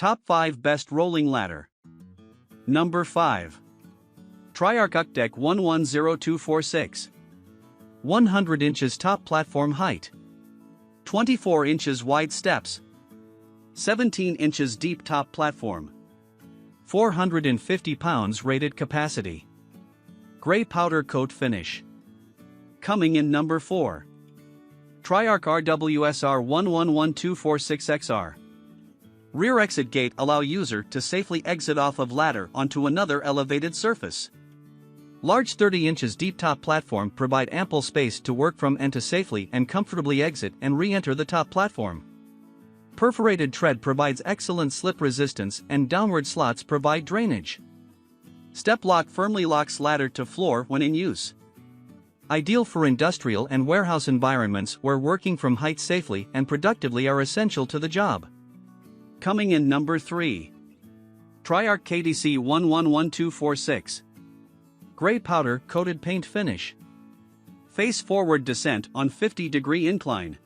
Top 5 Best Rolling Ladder. Number 5. Triarch UCDEC 110246. 100 inches top platform height. 24 inches wide steps. 17 inches deep top platform. 450 pounds rated capacity. Gray powder coat finish. Coming in number 4. Triarch RWSR 111246XR. Rear exit gate allow user to safely exit off of ladder onto another elevated surface. Large 30 inches deep top platform provide ample space to work from and to safely and comfortably exit and re-enter the top platform. Perforated tread provides excellent slip resistance and downward slots provide drainage. Step lock firmly locks ladder to floor when in use. Ideal for industrial and warehouse environments where working from height safely and productively are essential to the job. Coming in number 3. Triarch KDC 111246. Gray powder coated paint finish. Face forward descent on 50-degree incline.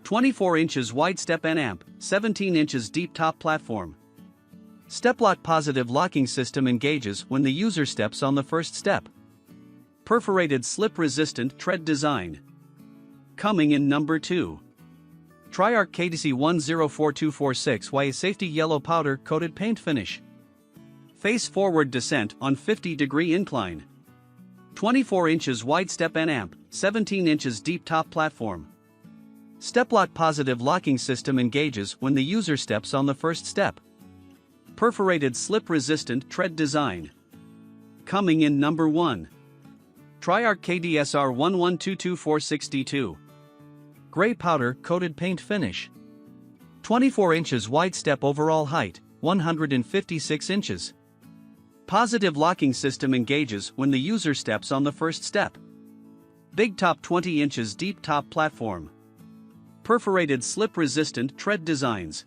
24 inches wide step and amp, 17 inches deep top platform. Step lock positive locking system engages when the user steps on the first step. Perforated slip resistant tread design. Coming in number 2. Triarch KDC 104246Y safety yellow powder coated paint finish. Face forward descent on 50-degree incline. 24 inches wide step and amp, 17 inches deep top platform. Step lock positive locking system engages when the user steps on the first step. Perforated slip resistant tread design. Coming in number 1. Triarch KDSR 112246D2. Gray powder coated paint finish. 24 inches wide step overall height, 156 inches. Positive locking system engages when the user steps on the first step. Big top 20 inches deep top platform. Perforated slip resistant tread designs.